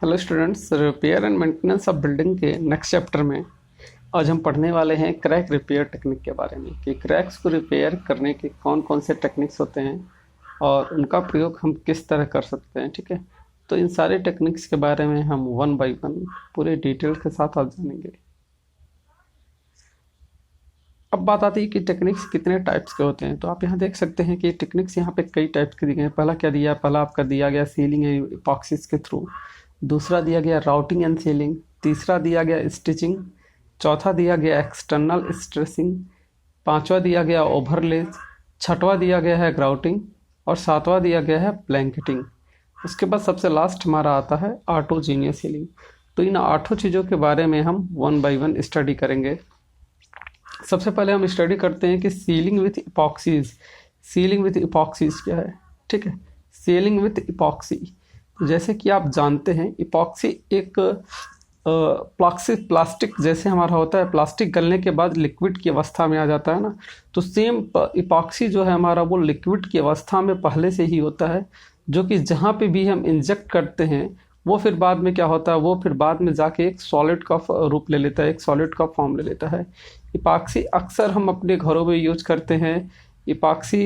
Hello students, repair and maintenance of building के next chapter में आज हम पढ़ने वाले हैं क्रैक रिपेयर टेक्निक के बारे में कि क्रैक्स को रिपेयर करने के कौन कौन से टेक्निक्स होते हैं और उनका प्रयोग हम किस तरह कर सकते हैं। ठीक है, तो इन सारे टेक्निक्स के बारे में हम वन बाय वन पूरे डिटेल के साथ आज जानेंगे। अब बात आती है कि टेक्निक्स कितने टाइप्स के होते हैं। तो आप यहाँ देख सकते हैं कि टेक्निक्स यहाँ पे कई टाइप्स के दिए गए हैं। पहला क्या दिया, पहला आपका दिया गया सीलिंग एंड इपॉक्सीज के थ्रू। दूसरा दिया गया राउटिंग एंड सीलिंग। तीसरा दिया गया स्टिचिंग। चौथा दिया गया एक्सटर्नल स्ट्रेसिंग। पांचवा दिया गया ओवरलेज। छठवां दिया गया है ग्राउटिंग और सातवां दिया गया है ब्लैंकेटिंग। उसके बाद सबसे लास्ट हमारा आता है ऑटोजीनियस सीलिंग। तो इन आठों चीज़ों के बारे में हम वन बाय वन स्टडी करेंगे। सबसे पहले हम स्टडी करते हैं कि सीलिंग विथ इपॉक्सीज। सीलिंग विथ इपॉक्सीज क्या है। ठीक है, सीलिंग विथ इपॉक्सी, जैसे कि आप जानते हैं इपॉक्सी एक प्लास्टिक जैसे हमारा होता है। प्लास्टिक गलने के बाद लिक्विड की अवस्था में आ जाता है ना, तो सेम इपॉक्सी जो है हमारा वो लिक्विड की अवस्था में पहले से ही होता है, जो कि जहाँ पे भी हम इंजेक्ट करते हैं वो फिर बाद में क्या होता है, वो फिर बाद में जाके एक सॉलिड का रूप ले लेता है, एक सॉलिड का फॉर्म ले लेता है। इपॉक्सी अक्सर हम अपने घरों में यूज करते हैं। इपॉक्सी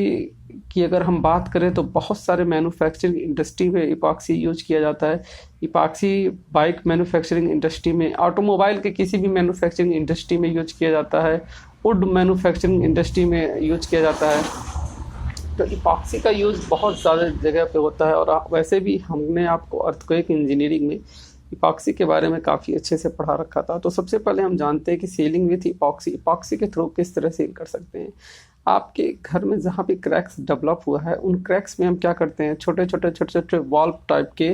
की अगर हम बात करें तो बहुत सारे मैन्युफैक्चरिंग इंडस्ट्री में इपॉक्सी यूज किया जाता है। इपॉक्सी बाइक मैन्युफैक्चरिंग इंडस्ट्री में, ऑटोमोबाइल के किसी भी मैन्युफैक्चरिंग इंडस्ट्री में यूज किया जाता है, वुड मैन्युफैक्चरिंग इंडस्ट्री में यूज किया जाता है। तो इपॉक्सी का यूज़ बहुत ज़्यादा जगह पे होता है। और वैसे भी हमने आपको अर्थक्वेक इंजीनियरिंग में इपॉक्सी के बारे में काफ़ी अच्छे से पढ़ा रखा था। तो सबसे पहले हम जानते हैं कि सीलिंग विथ इपॉक्सी, इपॉक्सी के थ्रू किस तरह सील कर सकते हैं। आपके घर में जहाँ भी क्रैक्स डेवलप हुआ है उन क्रैक्स में हम क्या करते हैं, छोटे छोटे छोटे छोटे वॉल्व टाइप के,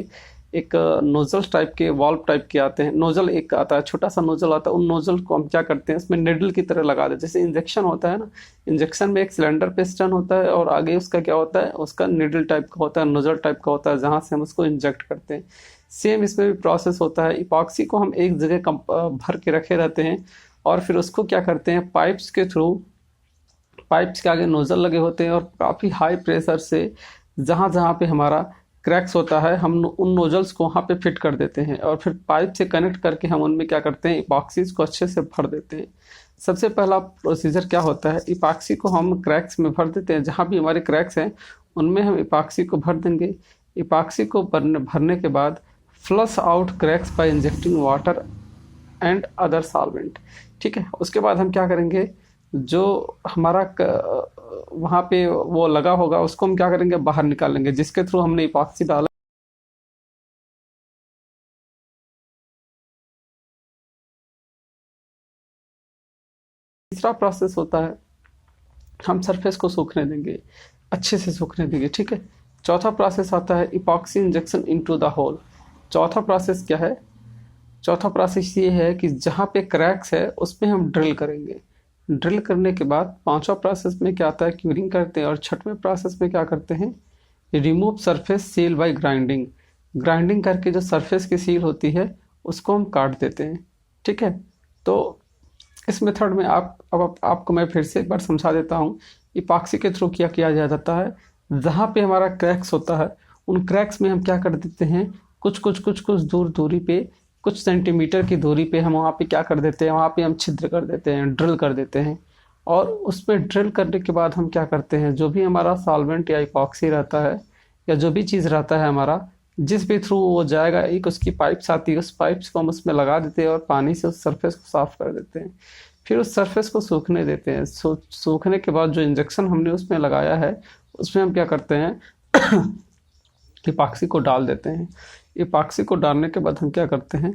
एक नोजल टाइप के वॉल्व टाइप के आते हैं। नोजल एक आता है, छोटा सा नोजल आता है। उन नोजल को हम क्या करते हैं, इसमें निडल की तरह लगा देते हैं। जैसे इंजेक्शन होता है ना, इंजेक्शन में एक सिलेंडर पिस्टन होता है और आगे उसका क्या होता है, उसका निडल टाइप का होता है, नोजल टाइप का होता है, जहाँ से हम उसको इंजेक्ट करते हैं। सेम इसमें भी प्रोसेस होता है। इपॉक्सी को हम एक जगह भर के रखे रहते हैं और फिर उसको क्या करते हैं, पाइप्स के थ्रू, पाइप्स के आगे नोजल लगे होते हैं और काफ़ी हाई प्रेशर से जहाँ जहाँ पे हमारा क्रैक्स होता है हम उन नोजल्स को वहाँ पे फिट कर देते हैं और फिर पाइप से कनेक्ट करके हम उनमें क्या करते हैं, इपॉक्सीज को अच्छे से भर देते हैं। सबसे पहला प्रोसीजर क्या होता है, इपॉक्सी को हम क्रैक्स में भर देते हैं। जहाँ भी हमारे क्रैक्स हैं उनमें हम इपॉक्सी को भर देंगे। इपॉक्सी को भरने के बाद flush out cracks by injecting water and other solvent. ठीक है, उसके बाद हम क्या करेंगे, जो हमारा वहाँ पे वो लगा होगा उसको हम क्या करेंगे, बाहर निकालेंगे, जिसके थ्रू हमने इपॉक्सी डाला। तीसरा प्रोसेस होता है, हम सरफेस को सूखने देंगे, अच्छे से सूखने देंगे। ठीक है, चौथा प्रोसेस आता है epoxy injection into the hole. चौथा प्रोसेस क्या है, चौथा प्रोसेस ये है कि जहाँ पे क्रैक्स है उसमें हम ड्रिल करेंगे। ड्रिल करने के बाद पांचवा प्रोसेस में क्या आता है, क्यूरिंग करते हैं। और छठवें प्रोसेस में क्या करते हैं, remove surface seal by grinding. Grinding करके जो सरफेस की सील होती है उसको हम काट देते हैं। ठीक है, तो इस मेथड में आपको मैं फिर से एक बार समझा देता हूँ। इपॉक्सी के थ्रू क्या किया जाता है, जहाँ पे हमारा क्रैक्स होता है उन क्रैक्स में हम क्या कर देते हैं, कुछ दूरी पे, कुछ सेंटीमीटर की दूरी पे हम वहाँ पे क्या कर देते हैं, वहाँ पे हम छिद्र कर देते हैं, ड्रिल कर देते हैं। और उस पर ड्रिल करने के बाद हम क्या करते हैं, जो भी हमारा सॉल्वेंट या इपॉक्सी रहता है या जो भी चीज़ रहता है हमारा, जिस भी थ्रू वो जाएगा, एक उसकी पाइप्स आती है, उस पाइप्स को हम उसमें लगा देते हैं और पानी से उस सरफेस को साफ कर देते हैं। फिर उस सरफेस को सूखने देते हैं। सूखने के बाद जो इंजेक्शन हमने उसमें लगाया है उसमें हम क्या करते हैं, इपॉक्सी को डाल देते हैं। इपॉक्सी को डालने के बाद हम क्या करते हैं,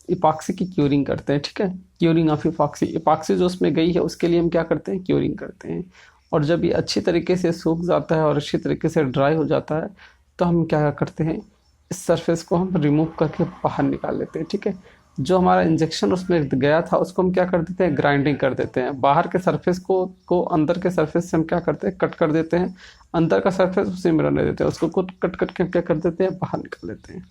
इपॉक्सी की क्यूरिंग करते हैं। ठीक है, क्यूरिंग ऑफ इपॉक्सी, इपॉक्सी जो उसमें गई है उसके लिए हम क्या करते हैं, क्यूरिंग करते हैं। और जब ये अच्छी तरीके से सूख जाता है और अच्छी तरीके से ड्राई हो जाता है तो हम क्या करते हैं, इस सरफेस को हम रिमूव करके बाहर निकाल लेते हैं। ठीक है, जो हमारा इंजेक्शन उसमें गया था उसको हम क्या कर देते हैं, ग्राइंडिंग कर देते हैं। बाहर के सरफेस को अंदर के सरफेस से हम क्या करते हैं, कट कर देते हैं। अंदर का सरफेस उसी में रहने देते हैं, उसको कट कट के क्या कर देते हैं, बाहर निकाल लेते हैं।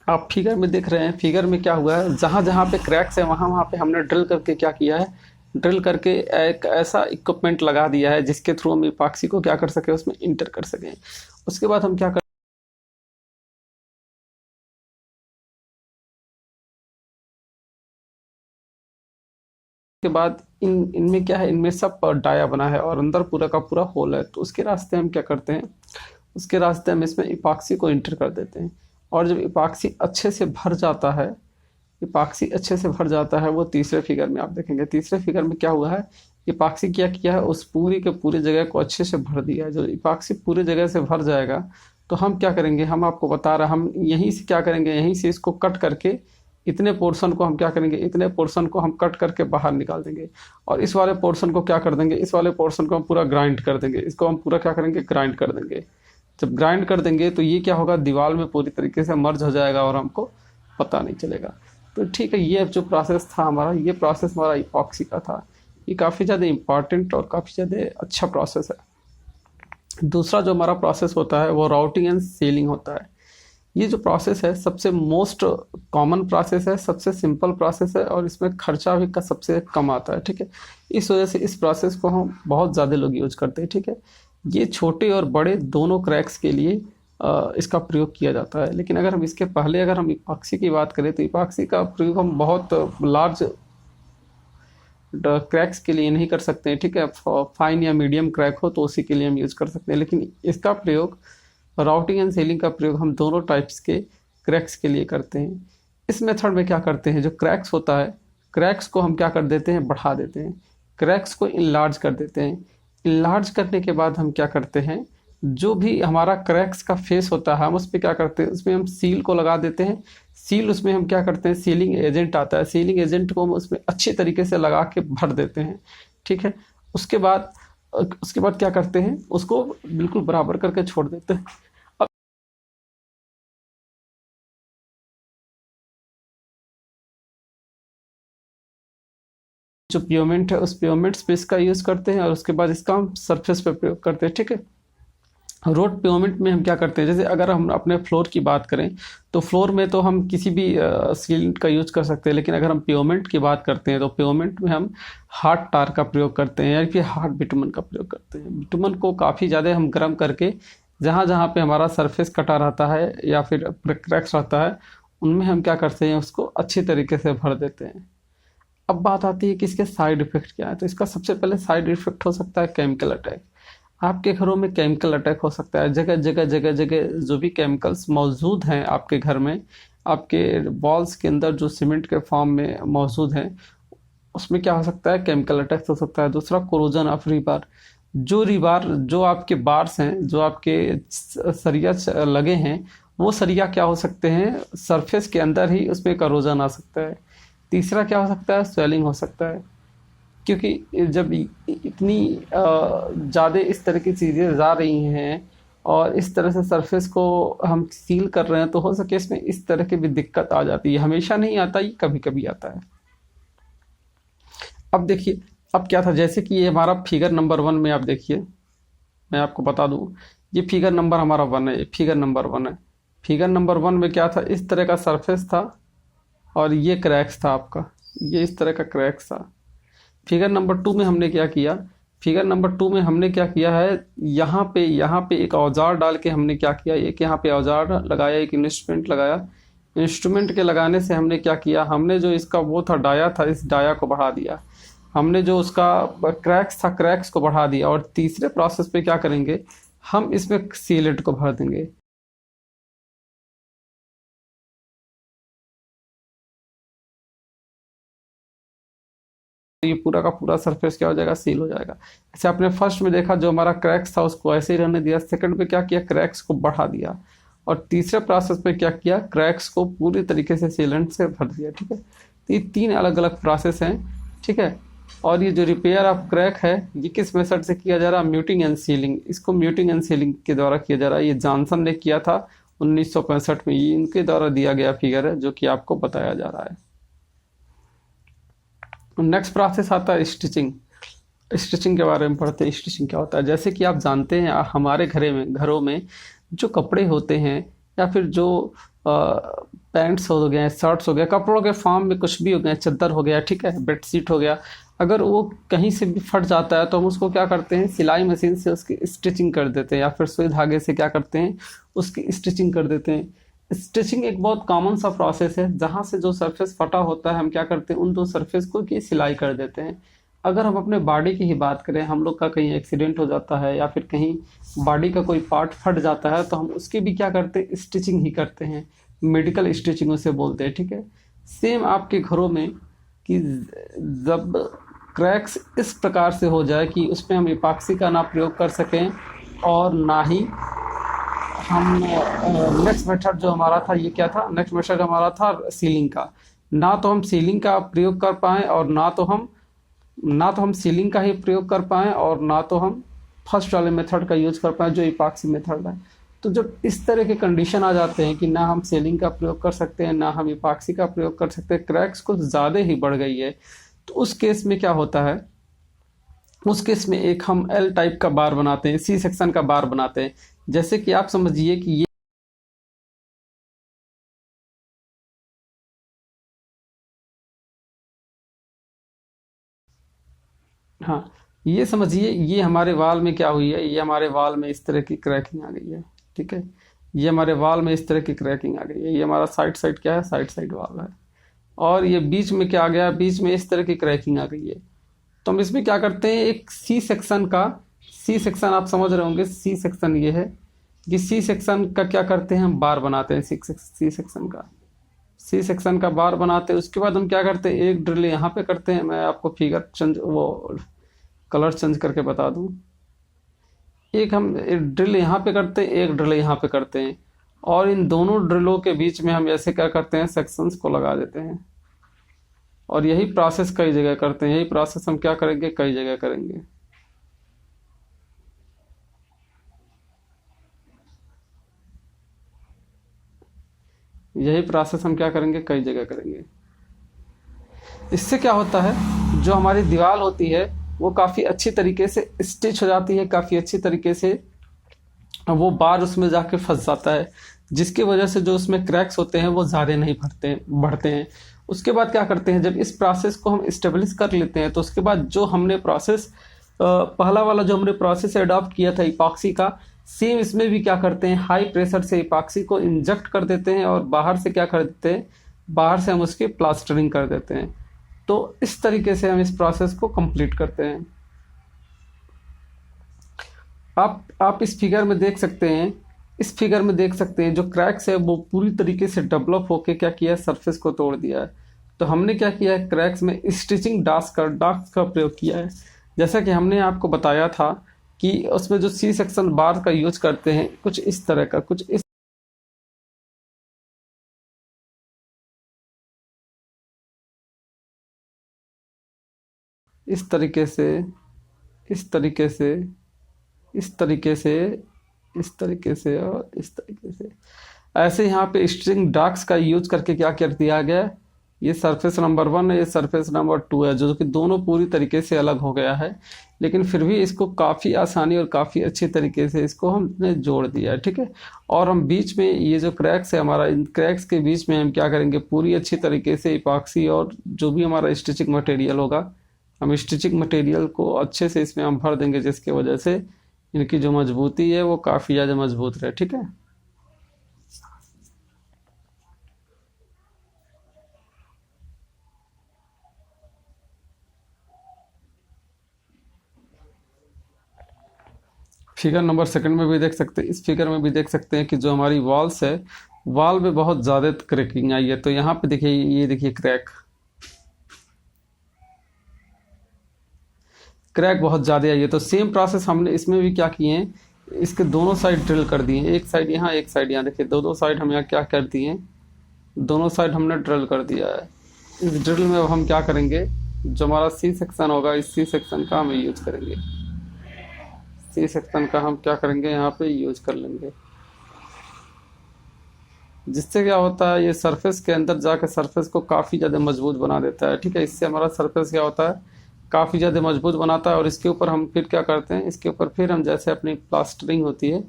आप फिगर में देख रहे हैं, फिगर में क्या हुआ है, जहाँ जहाँ पे क्रैक्स है वहाँ वहाँ पे हमने ड्रिल करके क्या किया है, ड्रिल करके एक ऐसा इक्विपमेंट लगा दिया है जिसके थ्रू हम इपॉक्सी को क्या कर सके, उसमें इंटर कर सकें। उसके बाद हम क्या कर के बाद इनमें क्या है, इनमें सब डाया बना है और अंदर पूरा का पूरा होल है। तो उसके रास्ते हम क्या करते हैं, उसके रास्ते हम इसमें इपॉक्सी को इंटर कर देते हैं। और जब इपॉक्सी अच्छे से भर जाता है, इपॉक्सी अच्छे से भर जाता है, वो तीसरे फिगर में आप देखेंगे। तीसरे फिगर में क्या हुआ है, इपॉक्सी क्या किया है, उस पूरी के पूरी जगह को अच्छे से भर दिया है। जो इपॉक्सी पूरी जगह से भर जाएगा तो हम क्या करेंगे, हम आपको बता रहे हैं, हम यहीं से क्या करेंगे, यहीं से इसको कट करके इतने पोर्शन को हम क्या करेंगे, इतने पोर्शन को हम कट करके बाहर निकाल देंगे। और इस वाले पोर्शन को क्या कर देंगे, इस वाले पोर्शन को हम पूरा ग्राइंड कर देंगे। इसको हम पूरा क्या करेंगे, ग्राइंड कर देंगे। जब ग्राइंड कर देंगे तो ये क्या होगा, दीवार में पूरी तरीके से मर्ज हो जाएगा और हमको पता नहीं चलेगा। तो ठीक है, ये जो प्रोसेस था हमारा, ये प्रोसेस हमारा इपॉक्सी का था। ये काफ़ी ज़्यादा इम्पॉर्टेंट और काफ़ी ज़्यादा अच्छा प्रोसेस है। दूसरा जो हमारा प्रोसेस होता है वो राउटिंग एंड सीलिंग होता है। ये जो प्रोसेस है सबसे मोस्ट कॉमन प्रोसेस है, सबसे सिंपल प्रोसेस है और इसमें खर्चा भी का सबसे कम आता है। ठीक है, इस वजह से इस प्रोसेस को हम बहुत ज़्यादा लोग यूज करते हैं। ठीक है, ये छोटे और बड़े दोनों क्रैक्स के लिए इसका प्रयोग किया जाता है। लेकिन अगर हम इसके पहले अगर हम इपॉक्सी की बात करें तो इपॉक्सी का प्रयोग हम बहुत लार्ज क्रैक्स के लिए नहीं कर सकते हैं। ठीक है, फाइन या मीडियम क्रैक हो तो उसी के लिए हम यूज़ कर सकते हैं। लेकिन इसका प्रयोग, राउटिंग एंड सीलिंग का प्रयोग हम दोनों टाइप्स के क्रैक्स के लिए करते हैं। इस मेथड में क्या करते हैं, जो क्रैक्स होता है, क्रैक्स को हम क्या कर देते हैं, बढ़ा देते हैं। क्रैक्स को इनलार्ज कर देते हैं। इनलार्ज करने के बाद हम क्या करते हैं, जो भी हमारा क्रैक्स का फेस होता है हम उस पर क्या करते हैं, उसमें हम सील को लगा देते हैं। सील उसमें हम क्या करते हैं, सीलिंग एजेंट आता है, सीलिंग एजेंट को हम उसमें अच्छे तरीके से लगा के भर देते हैं। ठीक है, उसके बाद क्या करते हैं, उसको बिल्कुल बराबर करके छोड़ देते हैं। अब जो प्योमेंट है उस प्योमेंट पे इसका यूज़ करते हैं और उसके बाद इसका हम सरफेस पे प्रयोग करते हैं। ठीक है, रोड पेवमेंट में हम क्या करते हैं, जैसे अगर हम अपने फ्लोर की बात करें तो फ्लोर में तो हम किसी भी सीलेंट का यूज़ कर सकते हैं। लेकिन अगर हम पेवमेंट की बात करते हैं तो पेवमेंट में हम हार्ड टार का प्रयोग करते हैं, यानी कि हार्ड बिटुमन का प्रयोग करते हैं। बिटुमन को काफ़ी ज़्यादा हम गर्म करके जहाँ जहाँ पे हमारा सरफेस कटा रहता है या फिर क्रैक्स रहता है उनमें हम क्या करते हैं, उसको अच्छी तरीके से भर देते हैं। अब बात आती है कि इसके साइड इफ़ेक्ट क्या है। तो इसका सबसे पहले साइड इफ़ेक्ट हो सकता है केमिकल अटैक। आपके घरों में केमिकल अटैक हो सकता है। जगह जगह जगह जगह जो भी केमिकल्स मौजूद हैं आपके घर में, आपके वॉल्स के अंदर जो सीमेंट के फॉर्म में मौजूद हैं, उसमें क्या हो सकता है, केमिकल अटैक हो सकता है। दूसरा, कोरोजन ऑफ रीबार। जो आपके बार्स हैं, जो आपके सरिया लगे हैं, वो सरिया क्या हो सकते हैं, सरफेस के अंदर ही उसमें करोजन आ सकता है। तीसरा क्या हो सकता है, स्वेलिंग हो सकता है। क्योंकि जब इतनी ज़्यादा इस तरह की चीज़ें जा रही हैं और इस तरह से सरफेस को हम सील कर रहे हैं तो हो सके इसमें इस तरह की भी दिक्कत आ जाती है। हमेशा नहीं आता, ये कभी कभी आता है। अब देखिए, अब क्या था, जैसे कि ये हमारा फिगर नंबर 1 में आप देखिए, मैं आपको बता दूं, ये फिगर नंबर हमारा 1 है, ये फिगर नंबर 1 है। फिगर नंबर 1 में क्या था, इस तरह का सरफेस था और ये क्रैक्स था आपका, ये इस तरह का क्रैक्स था। फिगर नंबर 2 में हमने क्या किया, फिगर नंबर 2 में हमने क्या किया है, यहाँ पे एक औजार डाल के हमने क्या किया, एक यहाँ पे औजार लगाया, एक इंस्ट्रूमेंट लगाया। इंस्ट्रूमेंट के लगाने से हमने क्या किया, हमने जो इसका वो था डाया था, इस डाया को बढ़ा दिया। हमने जो उसका क्रैक्स था, क्रैक्स को बढ़ा दिया। और तीसरे प्रोसेस पे क्या करेंगे, हम इसमें सीलेंट को भर देंगे। ये पूरा का पूरा सरफेस क्या हो जाएगा, सील हो जाएगा। ऐसे आपने फर्स्ट में देखा, जो हमारा क्रैक्स था उसको ऐसे ही रहने दिया। सेकंड पे क्या किया, क्रैक्स को बढ़ा दिया। और तीसरे प्रोसेस में क्या किया, क्रैक्स को पूरी तरीके से सीलेंट से भर दिया। ठीक है, तो ये 3 अलग अलग प्रोसेस हैं। ठीक है, और ये जो रिपेयर ऑफ क्रैक है ये किस मेथड से किया जा रहा है, म्यूटिंग एंड सीलिंग। इसको म्यूटिंग एंड सीलिंग के द्वारा किया जा रहा है। ये जॉनसन ने किया था 1965 में। ये इनके द्वारा दिया गया फिगर है जो कि आपको बताया जा रहा है। नेक्स्ट प्रोसेस आता है स्टिचिंग। स्टिचिंग के बारे में पढ़ते हैं। स्टिचिंग क्या होता है, जैसे कि आप जानते हैं हमारे घरों में जो कपड़े होते हैं या फिर जो पैंट्स हो गए, शर्ट्स हो गए, कपड़ों के फॉर्म में कुछ भी हो गए, चादर हो गया, ठीक है, बेडशीट हो गया, अगर वो कहीं से भी फट जाता है तो हम उसको क्या करते हैं, सिलाई मशीन से उसकी स्टिचिंग कर देते हैं या फिर सुई धागे से क्या करते हैं, उसकी स्टिचिंग कर देते हैं। स्टिचिंग एक बहुत कॉमन सा प्रोसेस है, जहाँ से जो सरफेस फटा होता है हम क्या करते हैं, उन दो सरफेस को की सिलाई कर देते हैं। अगर हम अपने बॉडी की ही बात करें, हम लोग का कहीं एक्सीडेंट हो जाता है या फिर कहीं बॉडी का कोई पार्ट फट जाता है, तो हम उसकी भी क्या करते हैं, स्टिचिंग ही करते हैं, मेडिकल स्टिचिंग उसे बोलते हैं, ठीक है। सेम आपके घरों में कि जब क्रैक्स इस प्रकार से हो जाए कि उसमें हम इपॉक्सी का ना प्रयोग कर सकें और ना ही हम नेक्स्ट मेथड जो हमारा था, ये क्या था, नेक्स्ट मेथड हमारा था सीलिंग का। ना तो हम सीलिंग का प्रयोग कर पाएँ और ना तो हम सीलिंग का ही प्रयोग कर पाएँ और ना तो हम फर्स्ट वाले मेथड का यूज कर पाएँ जो इपॉक्सी मेथड है। तो जब इस तरह के कंडीशन आ जाते हैं कि ना हम सीलिंग का प्रयोग कर सकते हैं ना हम इपॉक्सी का प्रयोग कर सकते हैं, क्रैक्स कुछ ज़्यादा ही बढ़ गई है, तो उस केस में क्या होता है, उस केस में एक हम एल टाइप का बार बनाते हैं, सी सेक्शन का बार बनाते हैं। जैसे कि आप समझिए कि ये, हाँ, ये समझिए ये हमारे वाल में क्या हुई है, ये हमारे वाल में इस तरह की क्रैकिंग आ गई है, ठीक है। ये हमारे वाल में इस तरह की क्रैकिंग आ गई है, ये हमारा साइड साइड क्या है, साइड साइड वाल है। और ये बीच में क्या आ गया, बीच में इस तरह की क्रैकिंग आ गई है। तो हम इसमें क्या करते हैं, एक सी सेक्शन का, सी सेक्शन आप समझ रहे होंगे, सी सेक्शन ये है कि सी सेक्शन का क्या करते हैं, हम बार बनाते हैं सी सेक्शन का, सी सेक्शन का बार बनाते हैं। उसके बाद हम क्या करते हैं, एक ड्रिल यहाँ पे करते हैं, मैं आपको फिगर चेंज वो कलर चेंज करके बता दूं। एक हम एक ड्रिल यहाँ पे करते हैं, एक ड्रिल यहाँ पे करते हैं, और इन दोनों ड्रिलों के बीच में हम ऐसे क्या करते हैं, सेक्शंस को लगा देते हैं। और यही प्रोसेस कई जगह करते हैं, यही प्रोसेस हम क्या करेंगे, कई जगह करेंगे। यही प्रोसेस हम क्या करेंगे, कई जगह करेंगे। इससे क्या होता है, जो हमारी दीवार होती है वो काफ़ी अच्छी तरीके से स्टिच हो जाती है, काफ़ी अच्छी तरीके से वो बार उसमें जाके फंस जाता है, जिसकी वजह से जो उसमें क्रैक्स होते हैं वो ज़्यादा नहीं बढ़ते हैं। उसके बाद क्या करते हैं, जब इस प्रोसेस को हम इस्टेब्लिश कर लेते हैं, तो उसके बाद जो हमने प्रोसेस पहला वाला जो हमने प्रोसेस अडॉप्ट किया था इपॉक्सी का, सेम इसमें भी क्या करते हैं, हाई प्रेशर से इपॉक्सी को इंजेक्ट कर देते हैं और बाहर से क्या कर देते हैं, बाहर से हम उसकी प्लास्टरिंग कर देते हैं। तो इस तरीके से हम इस प्रोसेस को कंप्लीट करते हैं। आप इस फिगर में देख सकते हैं, इस फिगर में देख सकते हैं जो क्रैक्स है वो पूरी तरीके से डेवलप होके क्या किया है, सरफेस को तोड़ दिया है। तो हमने क्या किया है, क्रैक्स में स्टिचिंग डार्क्स का प्रयोग किया है। जैसा कि हमने आपको बताया था कि उसमें जो सी सेक्शन बार का यूज करते हैं, कुछ इस तरह का, कुछ इस तरीके से, इस तरीके से, इस तरीके से, इस तरीके से और इस तरीके से, ऐसे यहाँ पे स्ट्रिंग डार्क्स का यूज करके क्या कर दिया गया, ये सरफेस नंबर 1 है, ये सरफेस नंबर 2 है, जो कि दोनों पूरी तरीके से अलग हो गया है, लेकिन फिर भी इसको काफ़ी आसानी और काफ़ी अच्छी तरीके से इसको हमने जोड़ दिया है, ठीक है। और हम बीच में ये जो क्रैक्स है हमारा, इन क्रैक्स के बीच में हम क्या करेंगे, पूरी अच्छी तरीके से इपॉक्सी और जो भी हमारा स्टिचिंग मटेरियल होगा, हम स्टिचिंग मटेरियल को अच्छे से इसमें हम भर देंगे, जिसकी वजह से इनकी जो मजबूती है वो काफ़ी ज़्यादा मजबूत रहे, ठीक है। फिगर नंबर सेकंड में भी देख सकते हैं, इस फिगर में भी देख सकते हैं कि जो हमारी वॉल्स है, वॉल में बहुत ज़्यादा क्रैकिंग आई है। तो यहाँ पे देखिए, ये देखिए क्रैक क्रैक बहुत ज़्यादा आई है। तो सेम प्रोसेस हमने इसमें भी क्या किए हैं, इसके दोनों साइड ड्रिल कर दिए, एक साइड यहाँ एक साइड यहाँ, देखिए दो साइड हम यहाँ क्या कर दिए, दोनों साइड हमने ड्रिल कर दिया है। इस ड्रिल में अब हम क्या करेंगे, जो हमारा सी सेक्शन होगा, इस सी सेक्शन का हम यूज करेंगे, सी सेक्शन का हम क्या करेंगे, यहाँ पे यूज कर लेंगे। जिससे क्या होता है, ये सरफेस के अंदर जाकर सरफेस को काफ़ी ज़्यादा मजबूत बना देता है, ठीक है। इससे हमारा सरफेस क्या होता है, काफ़ी ज़्यादा मजबूत बनाता है। और इसके ऊपर हम फिर क्या करते हैं, इसके ऊपर फिर हम जैसे अपनी प्लास्टरिंग होती है,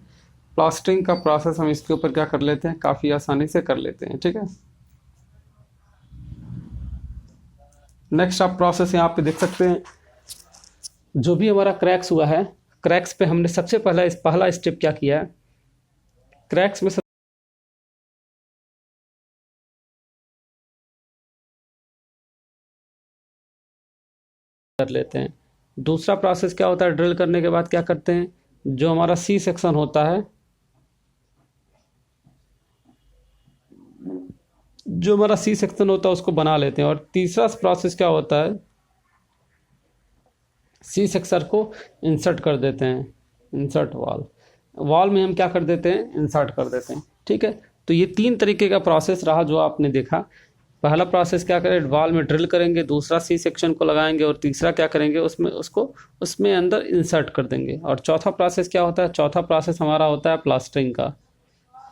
प्लास्टरिंग का प्रोसेस हम इसके ऊपर क्या कर लेते हैं, काफ़ी आसानी से कर लेते हैं, ठीक है। नेक्स्ट आप प्रोसेस यहाँ पे देख सकते हैं, जो भी हमारा क्रैक्स हुआ है, क्रैक्स पे हमने सबसे पहला स्टेप क्या किया है, क्रैक्स में कर लेते हैं। दूसरा प्रोसेस क्या होता है, ड्रिल करने के बाद क्या करते हैं, जो हमारा सी सेक्शन होता है, उसको बना लेते हैं। और तीसरा प्रोसेस क्या होता है, सी सेक्शन को इंसर्ट कर देते हैं, इंसर्ट वॉल में हम क्या कर देते हैं, इंसर्ट कर देते हैं। ठीक है, तो ये 3 तरीके का प्रोसेस रहा जो आपने देखा। पहला प्रोसेस क्या करें, वॉल में ड्रिल करेंगे, दूसरा सी सेक्शन को लगाएंगे, और तीसरा क्या करेंगे, उसमें अंदर इंसर्ट कर देंगे। और चौथा प्रोसेस क्या होता है, चौथा प्रोसेस हमारा होता है प्लास्टरिंग का।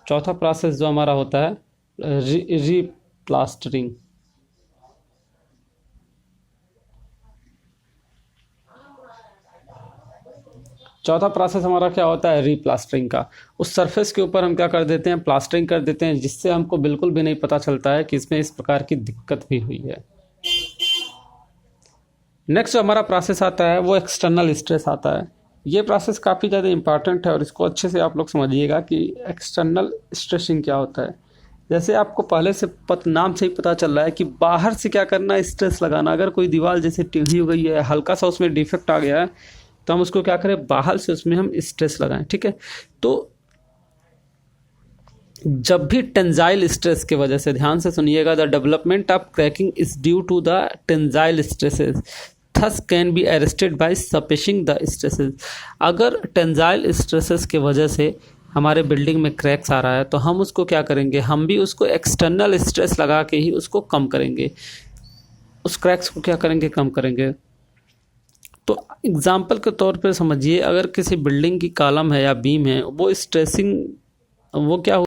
चौथा प्रोसेस जो हमारा होता है री प्लास्टरिंग। चौथा प्रोसेस हमारा क्या होता है, रीप्लास्टरिंग का। उस सरफेस के ऊपर हम क्या कर देते हैं, प्लास्टरिंग कर देते हैं, जिससे हमको बिल्कुल भी नहीं पता चलता है कि इसमें इस प्रकार की दिक्कत भी हुई है। नेक्स्ट जो हमारा प्रोसेस आता है वो एक्सटर्नल स्ट्रेस आता है। ये प्रोसेस काफ़ी ज़्यादा इंपॉर्टेंट है और इसको अच्छे से आप लोग समझिएगा कि एक्सटर्नल स्ट्रेसिंग क्या होता है। जैसे आपको पहले से नाम से ही पता चल रहा है कि बाहर से क्या करना, स्ट्रेस लगाना। अगर कोई दीवार जैसे टेढ़ी हो गई है, हल्का सा उसमें डिफेक्ट आ गया है, तो हम उसको क्या करें, बाहर से उसमें हम स्ट्रेस लगाएं। ठीक है, तो जब भी टेंजाइल स्ट्रेस की वजह से, ध्यान से सुनिएगा, the development of cracking is due to the tensile stresses thus can be arrested by suppressing the stresses. अगर टेंजाइल स्ट्रेसेस की वजह से हमारे बिल्डिंग में क्रैक्स आ रहा है, तो हम उसको क्या करेंगे, हम भी उसको एक्सटर्नल स्ट्रेस लगा के ही उसको कम करेंगे, उस क्रैक्स को क्या करेंगे, कम करेंगे। तो एग्जाम्पल के तौर पर समझिए, अगर किसी बिल्डिंग की कॉलम है या बीम है, वो स्ट्रेसिंग, वो क्या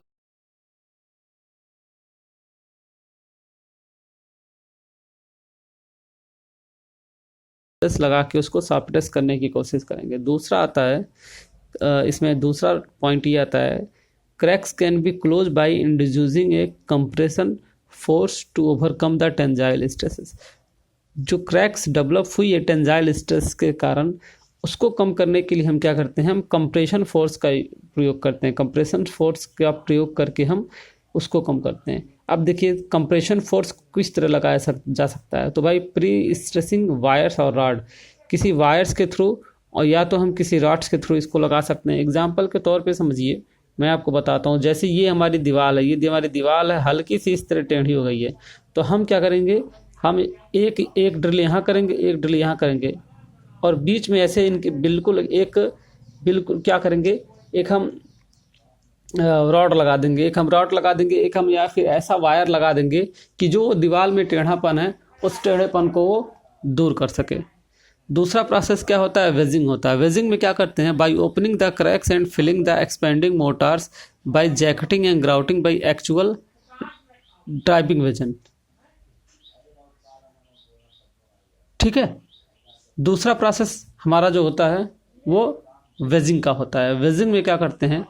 लगा के उसको सॉफ्टनेस करने की कोशिश करेंगे। दूसरा आता है, इसमें दूसरा पॉइंट ये आता है, cracks can be close by inducing a compression force to overcome the tensile stresses. जो क्रैक्स डेवलप हुई है टेंजाइल स्ट्रेस के कारण, उसको कम करने के लिए हम क्या करते हैं, हम कंप्रेशन फोर्स का प्रयोग करते हैं। कंप्रेशन फोर्स का प्रयोग करके हम उसको कम करते हैं। अब देखिए कंप्रेशन फोर्स किस तरह लगाया जा सकता है, तो भाई प्री स्ट्रेसिंग वायर्स और रॉड, किसी वायर्स के थ्रू, और या तो हम किसी रॉड्स के थ्रू इसको लगा सकते हैं। एग्जाम्पल के तौर पे समझिए, मैं आपको बताता हूँ, जैसे ये हमारी दीवार है, ये हमारी दीवार है, हल्की सी इस तरह टेढ़ी हो गई है, तो हम क्या करेंगे, हम एक ड्रिल यहाँ करेंगे, एक ड्रिल यहाँ करेंगे, और बीच में ऐसे इनके बिल्कुल क्या करेंगे, एक हम रॉड लगा देंगे, एक हम या फिर ऐसा वायर लगा देंगे कि जो दीवार में टेढ़ापन है, उस टेढ़ेपन को वो दूर कर सके। दूसरा प्रोसेस क्या होता है, वेजिंग होता है। वेजिंग में क्या करते हैं, by opening the cracks and filling the expanding mortars by jacketing and grouting by actual driving वेजन। ठीक है, दूसरा प्रोसेस हमारा जो होता है वो वेजिंग का होता है। वेजिंग में क्या करते हैं,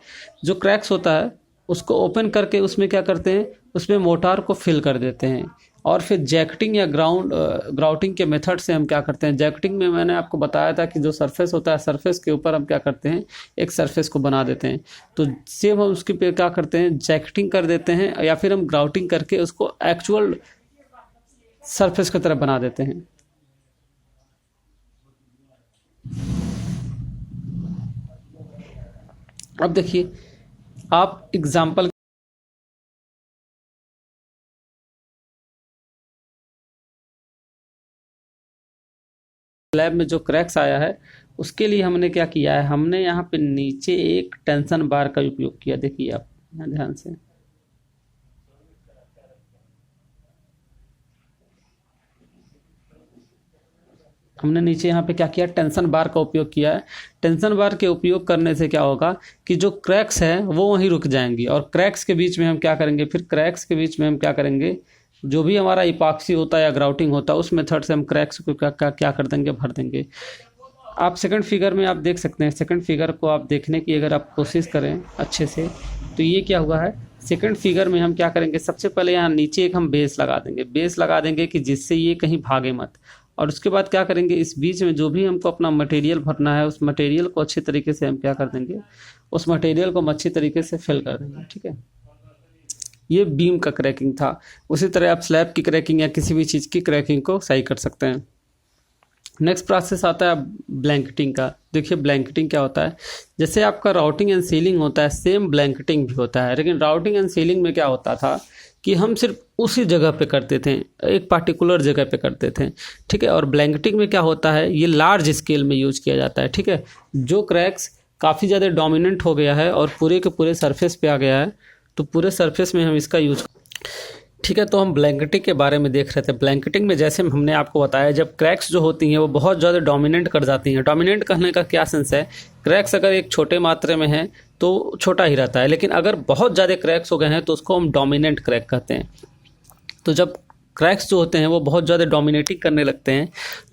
जो क्रैक्स होता है उसको ओपन करके उसमें क्या करते हैं, उसमें मोटार को फिल कर देते हैं, और फिर जैकेटिंग या ग्राउटिंग के मेथड से हम क्या करते हैं। जैकेटिंग में मैंने आपको बताया था कि जो सरफेस होता है, सरफेस के ऊपर हम क्या करते हैं, एक सरफेस को बना देते हैं। तो सेम हम उसके पे क्या करते हैं, जैकेटिंग कर देते हैं, या फिर हम ग्राउटिंग करके उसको एक्चुअल सरफेस की तरह बना देते हैं। अब देखिए, आप एग्जाम्पल स्लैब में जो क्रैक्स आया है, उसके लिए हमने क्या किया है, हमने यहाँ पे नीचे एक टेंशन बार का उपयोग किया। देखिए आप यहाँ ध्यान से, हमने नीचे यहाँ पे क्या किया, टेंशन बार का उपयोग किया है। टेंशन बार के उपयोग करने से क्या होगा कि जो क्रैक्स है वो वहीं रुक जाएंगी, और क्रैक्स के बीच में हम क्या करेंगे, फिर क्रैक्स के बीच में हम क्या करेंगे, जो भी हमारा इपॉक्सी होता है या ग्राउटिंग होता है, उस मेथड से हम क्रैक्स को क्या कर देंगे, भर देंगे। आप सेकंड फिगर में आप देख सकते हैं, सेकंड फिगर को आप देखने की अगर आप कोशिश करें अच्छे से, तो ये क्या हुआ है, सेकंड फिगर में हम क्या करेंगे, सबसे पहले यहाँ नीचे एक हम बेस लगा देंगे कि जिससे ये कहीं भागे मत। और उसके बाद क्या करेंगे, इस बीच में जो भी हमको अपना मटेरियल भरना है, उस मटेरियल को अच्छे तरीके से हम क्या कर देंगे, उस मटेरियल को हम अच्छी तरीके से फिल कर देंगे। ठीक है, ये बीम का क्रैकिंग था। उसी तरह आप स्लैब की क्रैकिंग या किसी भी चीज़ की क्रैकिंग को सही कर सकते हैं। नेक्स्ट प्रोसेस आता है ब्लैंकेटिंग का। देखिए ब्लैंकेटिंग क्या होता है, जैसे आपका राउटिंग एंड सीलिंग होता है, सेम ब्लैंकेटिंग भी होता है। लेकिन राउटिंग एंड सीलिंग में क्या होता था कि हम सिर्फ उसी जगह पे करते थे, एक पार्टिकुलर जगह पे करते थे, ठीक है। और ब्लैंकेटिंग में क्या होता है, ये लार्ज स्केल में यूज किया जाता है, ठीक है। जो क्रैक्स काफ़ी ज़्यादा डोमिनेंट हो गया है और पूरे के पूरे सरफेस पे आ गया है, तो पूरे सरफेस में हम इसका यूज, ठीक है। तो हम ब्लैंकेटिंग के बारे में देख रहे थे। ब्लैंकेटिंग में जैसे हमने आपको बताया, जब क्रैक्स जो होती हैं वो बहुत ज़्यादा डोमिनेंट कर जाती हैं। डोमिनेंट करने का क्या सेंस है, क्रैक्स अगर एक छोटे मात्रा में है तो छोटा ही रहता है, लेकिन अगर बहुत ज़्यादा क्रैक्स हो गए हैं तो उसको हम डोमिनेंट क्रैक कहते हैं। तो जब क्रैक्स जो होते हैं वो बहुत ज़्यादा डोमिनेटिंग करने लगते हैं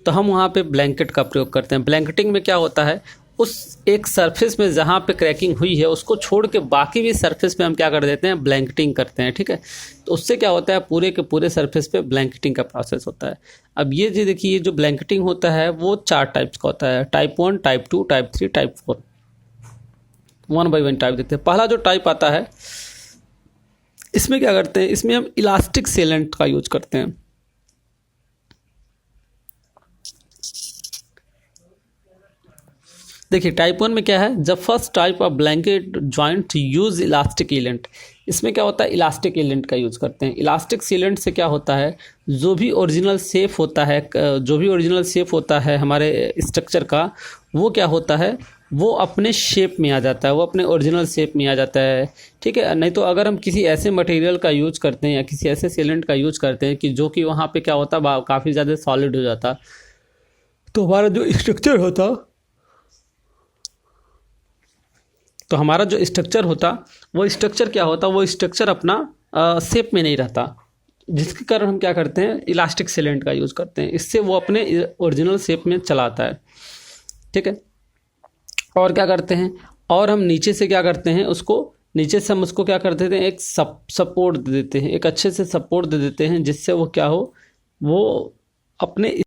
तो हम वहाँ पे ब्लैंकेट का प्रयोग करते हैं। ब्लैंकेटिंग में क्या होता है, उस एक सरफेस में जहाँ पे क्रैकिंग हुई है उसको छोड़ के बाकी भी सरफेस पे हम क्या कर देते हैं, ब्लैंकेटिंग करते हैं, ठीक है। तो उससे क्या होता है, पूरे के पूरे सरफेस पे ब्लैंकेटिंग का प्रोसेस होता है। अब ये जो देखिए, जो ब्लैंकेटिंग होता है वो 4 टाइप्स का होता है, type 1, type 2, type 3, type 4। 1 by 1 type देखते हैं। पहला जो टाइप आता है, इसमें क्या करते हैं, इसमें हम इलास्टिक सेलेंट का यूज करते हैं। देखिए टाइप 1 में क्या है, जब first type of blanket joint use elastic element. इसमें क्या होता है, इलास्टिक एलेंट का यूज करते हैं। इलास्टिक सीलेंट से क्या होता है, जो भी ओरिजिनल शेप होता है, जो भी ओरिजिनल शेप होता है हमारे स्ट्रक्चर का, वो क्या होता है, वो अपने शेप में आ जाता है, वो अपने ओरिजिनल शेप में आ जाता है, ठीक है। नहीं तो अगर हम किसी ऐसे मटेरियल का यूज करते हैं या किसी ऐसे सीलेंट का यूज करते हैं कि जो कि वहाँ पे क्या होता है, काफ़ी ज़्यादा सॉलिड हो जाता, तो हमारा जो स्ट्रक्चर होता वो स्ट्रक्चर क्या होता, वो स्ट्रक्चर अपना शेप में नहीं रहता, जिसके कारण हम क्या करते हैं, इलास्टिक सीलेंट का यूज़ करते हैं। इससे वो अपने ओरिजिनल शेप में चला आता है, ठीक है। और क्या करते हैं, और हम नीचे से क्या करते हैं, नीचे से हम उसको क्या कर देते हैं, एक सपोर्ट दे देते हैं, एक अच्छे से सपोर्ट दे देते हैं, जिससे वो क्या हो, वो अपने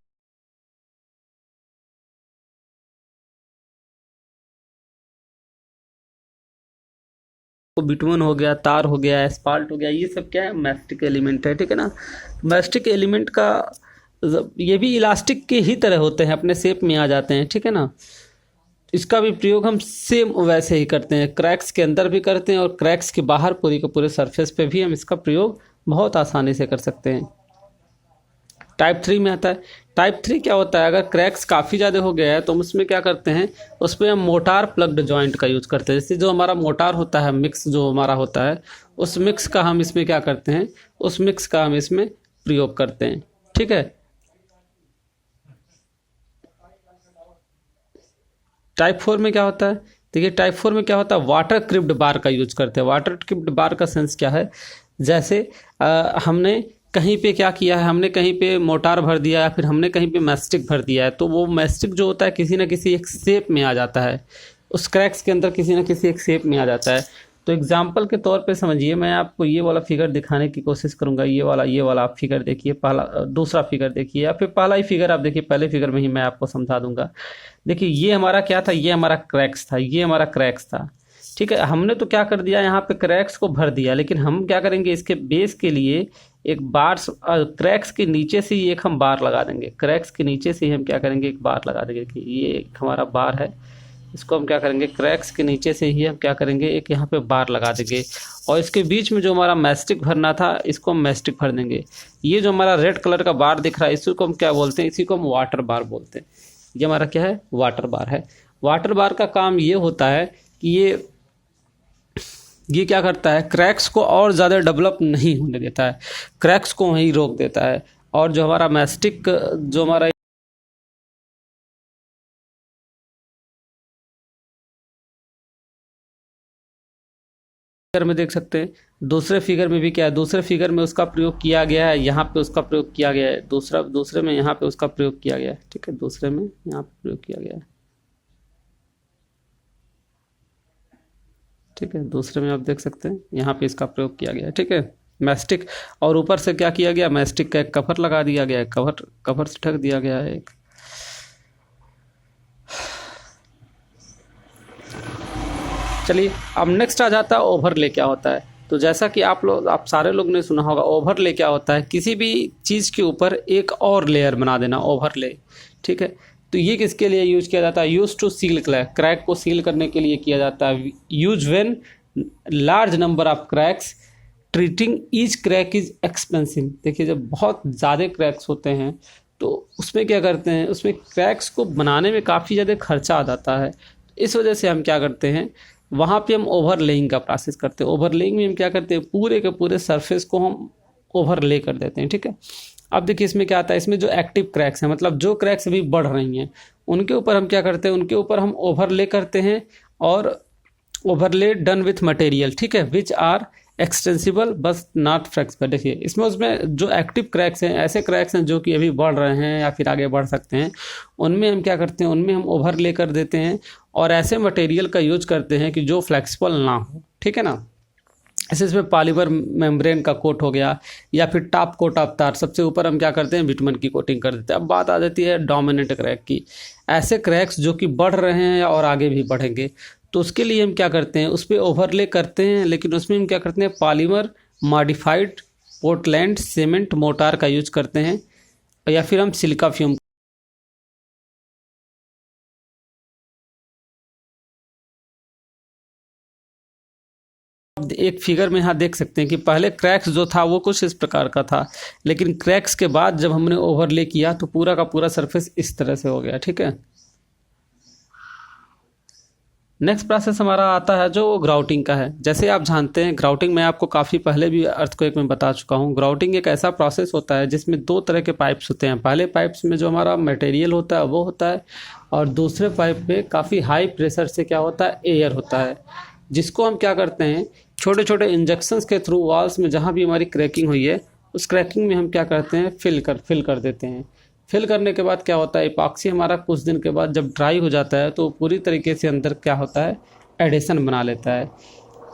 बिटुअन हो गया, तार हो गया, एस्पाल्ट हो गया, ये सब क्या है, मैस्टिक एलिमेंट है, ठीक है ना। मैस्टिक एलिमेंट का ये भी इलास्टिक के ही तरह होते हैं, अपने शेप में आ जाते हैं, ठीक है ना। इसका भी प्रयोग हम सेम वैसे ही करते हैं, क्रैक्स के अंदर भी करते हैं और क्रैक्स के बाहर पूरी के पूरे सरफेस पे भी हम इसका प्रयोग बहुत आसानी से कर सकते हैं। टाइप 3 में आता है। टाइप 3 क्या होता है, अगर क्रैक्स काफ़ी ज़्यादा हो गया है तो हम उसमें क्या करते हैं, उसमें हम मोटार प्लग्ड जॉइंट का यूज़ करते हैं। जैसे जो हमारा मोटार होता है, मिक्स जो हमारा होता है, उस मिक्स का हम इसमें क्या करते हैं, उस मिक्स का हम इसमें प्रयोग करते हैं, ठीक है। टाइप 4 में क्या होता है, देखिए टाइप 4 में क्या होता है, वाटर क्रिप्ड बार का यूज करते हैं। वाटर क्रिप्ड बार का सेंस क्या है, जैसे हमने कहीं पे क्या किया है, हमने कहीं पे मोटार भर दिया या फिर हमने कहीं पे मैस्टिक भर दिया है, तो वो मैस्टिक जो होता है किसी न किसी एक शेप में आ जाता है, उस क्रैक्स के अंदर किसी न किसी एक शेप में आ जाता है। तो एग्जाम्पल के तौर पे समझिए, मैं आपको ये वाला फिगर दिखाने की कोशिश करूंगा। ये वाला आप फिगर देखिए, पहला दूसरा फिगर देखिए, या फिर पहला ही फिगर आप देखिए, पहले फिगर में ही मैं आपको समझा दूंगा। देखिए ये हमारा क्या था, ये हमारा क्रैक्स था, ये हमारा क्रैक्स था, ठीक है। हमने तो क्या कर दिया, यहाँ पे क्रैक्स को भर दिया, लेकिन हम क्या करेंगे, इसके बेस के लिए एक बार, क्रैक्स के नीचे से ही एक हम बार लगा देंगे। क्रैक्स के नीचे से ही हम क्या करेंगे, एक बार लगा देंगे कि ये एक हमारा बार है, इसको हम क्या करेंगे, क्रैक्स के नीचे से ही हम क्या करेंगे, एक यहाँ पे बार लगा देंगे। और इसके बीच में जो हमारा मैस्टिक भरना था, इसको हम मैस्टिक भर देंगे। ये जो हमारा रेड कलर का बार दिख रहा है, इसी को हम क्या बोलते हैं, इसी को हम वाटर बार बोलते हैं। ये हमारा क्या है, वाटर बार है। वाटर बार का काम ये होता है कि ये क्या करता है, क्रैक्स को और ज़्यादा डेवलप नहीं होने देता है, क्रैक्स को वहीं रोक देता है। और जो हमारा मैस्टिक, जो हमारा फिगर में देख सकते हैं, दूसरे फिगर में भी क्या है, दूसरे फिगर में उसका प्रयोग किया गया है, यहाँ पे उसका प्रयोग किया गया है, दूसरे में यहाँ पे उसका प्रयोग किया गया है, ठीक है, दूसरे में यहाँ पे प्रयोग किया गया है, ठीक है। दूसरे में आप देख सकते हैं, यहाँ पे इसका प्रयोग किया गया है, ठीक है, मैस्टिक। और ऊपर से क्या किया गया, मैस्टिक का एक कवर लगा दिया गया है, कवर से ढक दिया गया है एक। चलिए अब नेक्स्ट आ जाता है ओवरले क्या होता है। तो जैसा कि आप सारे लोग ने सुना होगा, ओवरले क्या होता है, किसी भी चीज़ के ऊपर एक और लेयर बना देना, ओवरले, ठीक है। तो ये किसके लिए यूज किया जाता है? Use to seal crack, crack को सील करने के लिए किया जाता है। Use when large number of cracks, treating each crack is expensive. देखिए जब बहुत ज़्यादा क्रैक्स होते हैं तो उसमें क्या करते हैं, उसमें क्रैक्स को बनाने में काफ़ी ज़्यादा खर्चा आ जाता है। इस वजह से हम क्या करते हैं, वहाँ पे हम ओवरलेइंग का प्रोसेस करते हैं। ओवरलेइंग में हम क्या करते हैं, पूरे के पूरे सरफेस को हम ओवरले कर देते हैं, ठीक है। अब देखिए इसमें क्या आता है, इसमें जो एक्टिव क्रैक्स हैं, मतलब जो क्रैक्स अभी बढ़ रही हैं, उनके ऊपर हम क्या करते हैं, उनके ऊपर हम ओवरले करते हैं, और ओवरले डन विथ मटेरियल, ठीक है, विच आर एक्सटेंसिबल बस नॉट फ्लेक्सिबल। देखिए इसमें उसमें जो एक्टिव क्रैक्स हैं, ऐसे क्रैक्स हैं जो कि अभी बढ़ रहे हैं या फिर आगे बढ़ सकते हैं, उनमें हम क्या करते हैं, उनमें हम ओवरले कर देते हैं और ऐसे मटेरियल का यूज करते हैं कि जो फ्लेक्सिबल ना हो, ठीक है ना। ऐसे इसमें पॉलीमर मेम्ब्रेन का कोट हो गया, या फिर टॉप कोट ऑफ तार, सबसे ऊपर हम क्या करते हैं, बिटुमेन की कोटिंग कर देते हैं। अब बात आ जाती है डोमिनेंट क्रैक की, ऐसे क्रैक्स जो कि बढ़ रहे हैं और आगे भी बढ़ेंगे, तो उसके लिए हम क्या करते हैं, उस पर ओवरले करते हैं, लेकिन उसमें हम क्या करते हैं, polymer modified Portland cement motor का यूज करते हैं, या फिर हम सिलिका फ्यूम। एक फिगर में यहाँ देख सकते हैं कि पहले क्रैक्स जो था वो कुछ इस प्रकार का था, लेकिन क्रैक्स के बाद जब हमने ओवरले किया तो पूरा का पूरा सरफेस इस तरह से हो गया, ठीक है। नेक्स्ट प्रोसेस हमारा आता है जो ग्राउटिंग का है। जैसे आप जानते हैं ग्राउटिंग, मैं आपको काफ़ी पहले भी अर्थक्वेक में बता चुका हूँ। ग्राउटिंग एक ऐसा प्रोसेस होता है जिसमें दो तरह के पाइप्स होते हैं। पहले पाइप्स में जो हमारा मटेरियल होता है वो होता है, और दूसरे पाइप में काफ़ी हाई प्रेशर से क्या होता है, एयर होता है, जिसको हम क्या करते हैं, छोटे छोटे इंजेक्शंस के थ्रू वॉल्स में जहाँ भी हमारी क्रैकिंग हुई है उस क्रैकिंग में हम क्या करते हैं, फिल कर देते हैं। फिल करने के बाद क्या होता है, इपॉक्सी हमारा कुछ दिन के बाद जब ड्राई हो जाता है तो पूरी तरीके से अंदर क्या होता है, एडेशन बना लेता है।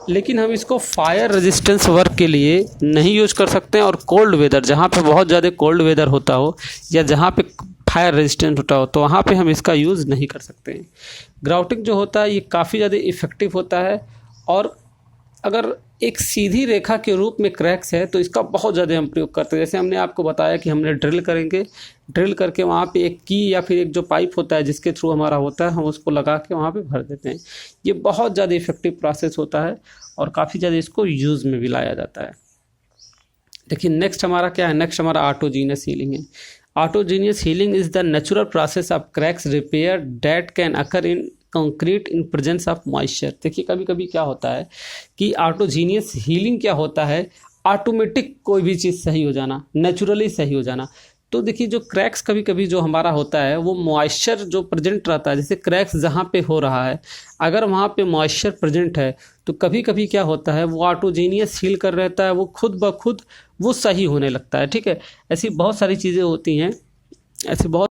लेकिन हम इसको फायर रेजिस्टेंस वर्क के लिए नहीं यूज कर सकते हैं, और कोल्ड वेदर, जहाँ पे बहुत ज़्यादा कोल्ड वेदर होता हो या जहाँ पे फायर रेजिस्टेंट होता हो, तो वहाँ पे हम इसका यूज़ नहीं कर सकते हैं। ग्राउटिंग जो होता है ये काफ़ी ज़्यादा इफ़ेक्टिव होता है, और अगर एक सीधी रेखा के रूप में क्रैक्स है तो इसका बहुत ज़्यादा हम प्रयोग करते हैं। जैसे हमने आपको बताया कि हमने ड्रिल करेंगे, ड्रिल करके वहाँ पे एक की या फिर एक जो पाइप होता है जिसके थ्रू हमारा होता है, हम उसको लगा के वहाँ पे भर देते हैं। ये बहुत ज़्यादा इफेक्टिव प्रोसेस होता है और काफ़ी ज़्यादा इसको यूज़ में भी लाया जाता है। देखिए नेक्स्ट हमारा क्या है, नेक्स्ट हमारा ऑटोजीनियस हीलिंग है। Autogenous healing is the natural process of cracks repair that can occur in concrete in presence of moisture. देखिए कभी कभी क्या होता है कि ऑटोजीनियस हीलिंग क्या होता है, ऑटोमेटिक कोई भी चीज़ सही हो जाना, नेचुरली सही हो जाना। तो देखिए जो क्रैक्स कभी कभी जो हमारा होता है वो मॉइस्चर जो प्रेजेंट रहता है, जैसे क्रैक्स जहाँ पे हो रहा है अगर वहाँ पे मॉइस्चर प्रेजेंट है तो कभी कभी क्या होता है, वो ऑटोजीनियस हील कर रहता है, वो खुद ब खुद वो सही होने लगता है, ठीक है। ऐसी बहुत सारी चीज़ें होती हैं, ऐसी बहुत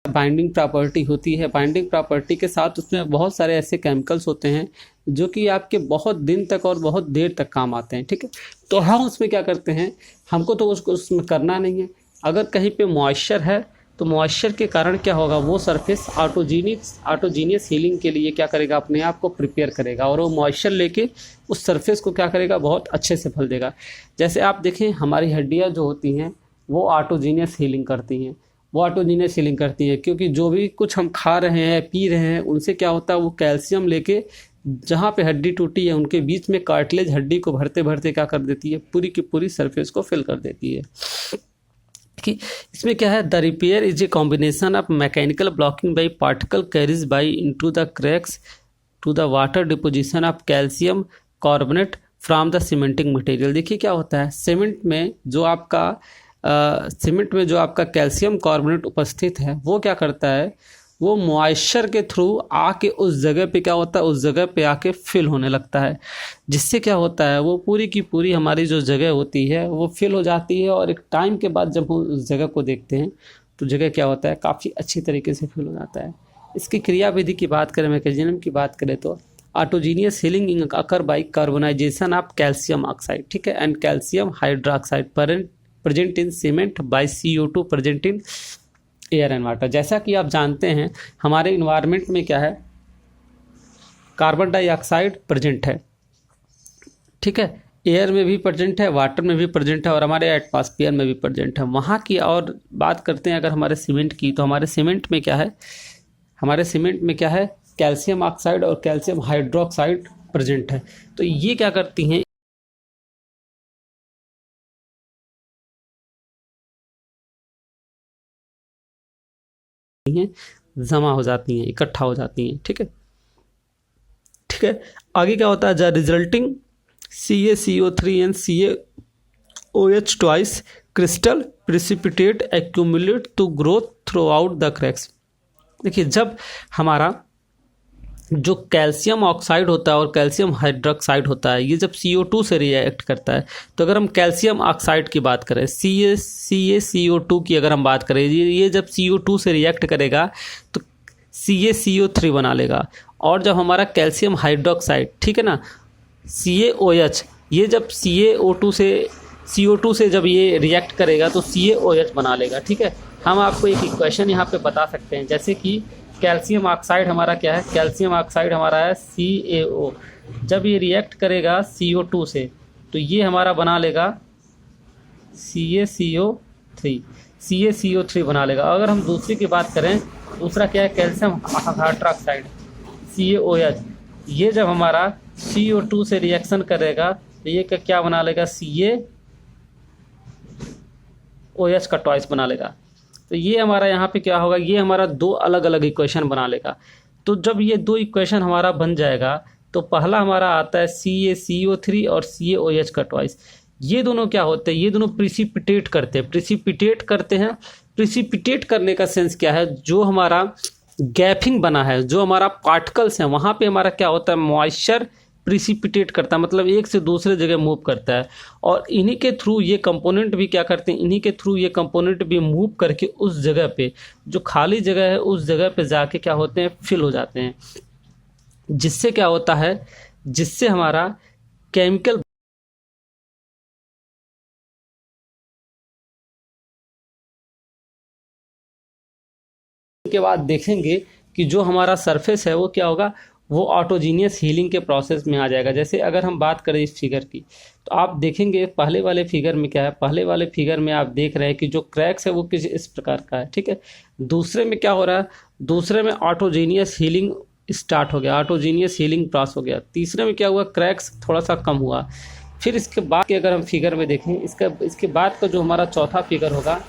बाइंडिंग प्रॉपर्टी होती है। बाइंडिंग प्रॉपर्टी के साथ उसमें बहुत सारे ऐसे केमिकल्स होते हैं जो कि आपके बहुत दिन तक और बहुत देर तक काम आते हैं, ठीक है। तो हम उसमें क्या करते हैं, हमको तो उसको उसमें करना नहीं है। अगर कहीं पे मॉइस्चर है तो मॉइस्चर के कारण क्या होगा, वो सरफेस ऑटोजीनियस हीलिंग के लिए क्या करेगा, अपने आप को प्रिपेयर करेगा, और वो मॉइस्चर लेके उस सरफेस को क्या करेगा, बहुत अच्छे से फल देगा। जैसे आप देखें हमारी हड्डियाँ जो होती हैं वो ऑटोजीनियस हीलिंग करती हैं, वो ऑटोजीनियस हीलिंग करती है, क्योंकि जो भी कुछ हम खा रहे हैं पी रहे हैं उनसे क्या होता है, वो कैल्शियम लेके जहाँ पे हड्डी टूटी है उनके बीच में कार्टिलेज हड्डी को भरते भरते क्या कर देती है, पूरी की पूरी सरफेस को फिल कर देती है। कि इसमें क्या है, the repair is a combination of mechanical blocking by particle carries by into the cracks to the water deposition of calcium carbonate from the cementing material. देखिए क्या होता है, सीमेंट में जो आपका कैल्शियम कार्बोनेट उपस्थित है वो क्या करता है, वो मॉइस्चर के थ्रू आके उस जगह पे क्या होता है, उस जगह पे आके फिल होने लगता है, जिससे क्या होता है, वो पूरी की पूरी हमारी जो जगह होती है वो फिल हो जाती है, और एक टाइम के बाद जब हम उस जगह को देखते हैं तो जगह क्या होता है, काफ़ी अच्छी तरीके से फिल हो जाता है। इसकी क्रियाविधि की बात करें, मैकेनिज्म की बात करें तो autogenous healing occur by carbonisation of calcium oxide, ठीक है, and calcium hydroxide present in cement by CO2 present in air and water. जैसा कि आप जानते हैं हमारे इन्वायरमेंट में क्या है, कार्बन डाइऑक्साइड प्रेजेंट है, ठीक है, एयर में भी प्रेजेंट है, वाटर में भी प्रेजेंट है और हमारे एटमॉस्फेयर में भी प्रेजेंट है। वहाँ की और बात करते हैं अगर हमारे सीमेंट की, तो हमारे सीमेंट में क्या है, हमारे सीमेंट में क्या है, कैल्शियम ऑक्साइड और कैल्शियम हाइड्रोक्साइड प्रेजेंट है। तो ये क्या करती हैं, जमा हो जाती हैं, इकट्ठा हो जाती हैं। ठीक है, ठीक है। आगे क्या होता है, the resulting CaCO3 and CaOH twice crystal precipitate accumulate to growth throughout the cracks. देखिए, जब हमारा जो कैल्शियम ऑक्साइड होता है और कैल्शियम हाइड्रोक्साइड होता है, ये जब CO2 से रिएक्ट करता है, तो अगर हम कैल्शियम ऑक्साइड की बात करें, CaCO2 की अगर हम बात करें, ये जब CO2 से रिएक्ट करेगा तो CaCO3 बना लेगा। और जब हमारा कैल्शियम हाइड्रोक्साइड, ठीक है ना, CaOH, ये जब CO2 से जब ये रिएक्ट करेगा तो CaOH बना लेगा। ठीक है, हम आपको एक इक्वेशन यहाँ पे बता सकते हैं, जैसे कि कैल्शियम ऑक्साइड हमारा क्या है, कैल्शियम ऑक्साइड हमारा है CaO, जब ये रिएक्ट करेगा CO2 से तो ये हमारा बना लेगा CaCO3 बना लेगा। अगर हम दूसरी की बात करें, दूसरा क्या है, कैल्शियम हाइड्रोक्साइड CaOH, ये जब हमारा CO2 से रिएक्शन करेगा तो ये क्या बना लेगा, CaOH का ट्वाइस बना लेगा। तो ये हमारा यहाँ पे क्या होगा, ये हमारा दो अलग अलग इक्वेशन बना लेगा। तो जब ये दो इक्वेशन हमारा बन जाएगा तो पहला हमारा आता है CaCO3 और CaOH का ट्वाइस। ये दोनों क्या होते हैं, ये दोनों प्रिसिपिटेट करते हैं। प्रिसिपिटेट करने का सेंस क्या है, जो हमारा गैपिंग बना है, जो हमारा पार्टिकल्स हैं, वहाँ पे हमारा क्या होता है, मॉइस्चर प्रिसिपिटेट करता है, मतलब एक से दूसरे जगह मूव करता है। और इन्हीं के थ्रू ये कंपोनेंट भी क्या करते हैं, इन्हीं के थ्रू ये कंपोनेंट भी मूव करके उस जगह पे, जो खाली जगह है, उस जगह पे जाके क्या होते हैं, फिल हो जाते हैं। जिससे क्या होता है, जिससे हमारा केमिकल के बाद देखेंगे कि जो हमारा सरफेस है वो क्या होगा, वो ऑटोजीनियस हीलिंग के प्रोसेस में आ जाएगा। जैसे अगर हम बात करें इस फिगर की, तो आप देखेंगे पहले वाले फिगर में क्या है, पहले वाले फिगर में आप देख रहे हैं कि जो क्रैक्स है वो किस इस प्रकार का है। ठीक है, दूसरे में क्या हो रहा है, दूसरे में ऑटोजीनियस हीलिंग स्टार्ट हो गया, ऑटोजीनियस हीलिंग क्रॉस हो गया। तीसरे में क्या हुआ, क्रैक्स थोड़ा सा कम हुआ। फिर इसके बाद की अगर हम फिगर में देखें, इसके बाद का जो हमारा चौथा फिगर होगा,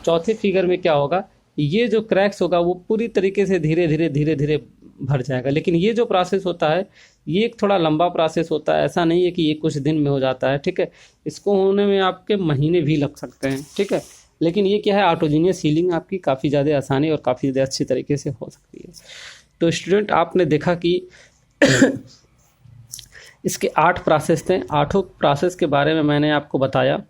चौथे फिगर में क्या होगा, ये जो क्रैक्स होगा वो पूरी तरीके से धीरे धीरे भर जाएगा। लेकिन ये जो प्रोसेस होता है ये एक थोड़ा लंबा प्रोसेस होता है, ऐसा नहीं है कि ये कुछ दिन में हो जाता है। ठीक है, इसको होने में आपके महीने भी लग सकते हैं। ठीक है, लेकिन ये क्या है, ऑटोजीनियस हीलिंग आपकी काफ़ी ज़्यादा आसानी और काफ़ी ज़्यादा अच्छी तरीके से हो सकती है। तो स्टूडेंट, आपने देखा कि इसके 8 प्रोसेस थे, 8 प्रोसेस के बारे में मैंने आपको बताया।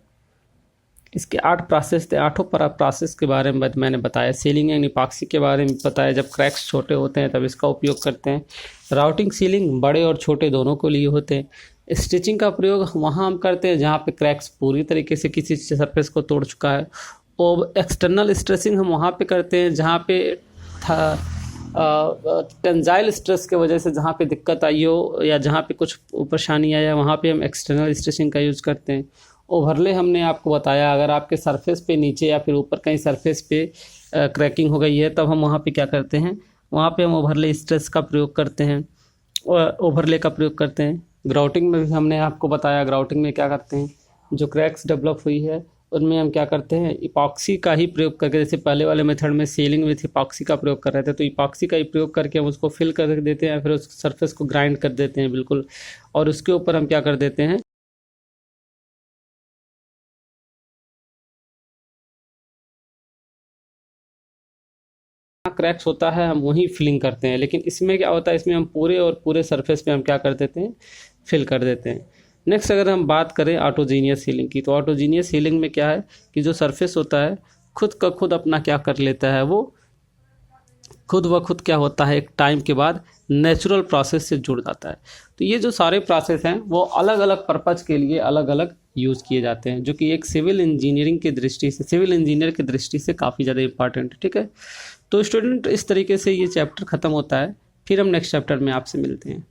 इसके 8 प्रोसेस थे, 8 प्रोसेस के बारे में मैंने बताया। सीलिंग एंड इपॉक्सी के बारे में बताया, जब क्रैक्स छोटे होते हैं तब इसका उपयोग करते हैं। राउटिंग सीलिंग बड़े और छोटे दोनों को लिए होते हैं। स्टिचिंग का प्रयोग वहाँ हम करते हैं जहाँ पे क्रैक्स पूरी तरीके से किसी सरफेस को तोड़ चुका है। और एक्सटर्नल स्ट्रेसिंग हम वहाँ पे करते हैं जहाँ पे टेंजाइल स्ट्रेस के वजह से जहाँ पे दिक्कत आई हो या जहाँ पे कुछ परेशानी आया, वहाँ पे हम एक्सटर्नल स्ट्रेसिंग का यूज़ करते हैं। ओवरले हमने आपको बताया, अगर आपके सरफेस पे नीचे या फिर ऊपर कहीं सरफेस पे क्रैकिंग हो गई है तब हम वहाँ पे क्या करते हैं, वहाँ पे हम ओवरले स्ट्रेस का प्रयोग करते हैं, ओवरले का प्रयोग करते हैं। ग्राउटिंग में भी हमने आपको बताया, ग्राउटिंग में क्या करते हैं, जो क्रैक्स डेवलप हुई है उनमें हम क्या करते हैं, इपॉक्सी का ही प्रयोग करके, जैसे पहले वाले मेथड में सीलिंग में इपॉक्सी का प्रयोग कर रहे थे, तो इपॉक्सी का ही प्रयोग करके हम उसको फिल कर देते हैं, फिर उस सरफेस को ग्राइंड कर देते हैं बिल्कुल, और उसके ऊपर हम क्या कर देते हैं, क्रैक्स होता है हम वहीं फिलिंग करते हैं। लेकिन इसमें क्या होता है, इसमें हम पूरे सरफेस पे हम क्या कर देते हैं, फिल कर देते हैं। नेक्स्ट अगर हम बात करें ऑटोजीनियस हीलिंग की, तो ऑटोजीनियस हीलिंग में क्या है कि जो सरफेस होता है खुद का खुद अपना क्या कर लेता है, वो खुद व खुद क्या होता है, एक टाइम के बाद नेचुरल प्रोसेस से जुड़ जाता है। तो ये जो सारे प्रोसेस हैं वो अलग अलग पर्पज़ के लिए अलग अलग यूज़ किए जाते हैं, जो कि एक सिविल इंजीनियरिंग की दृष्टि से, सिविल इंजीनियर की दृष्टि से काफ़ी ज़्यादा इंपॉर्टेंट है। ठीक है, तो स्टूडेंट इस तरीके से ये चैप्टर ख़त्म होता है। फिर हम नेक्स्ट चैप्टर में आपसे मिलते हैं।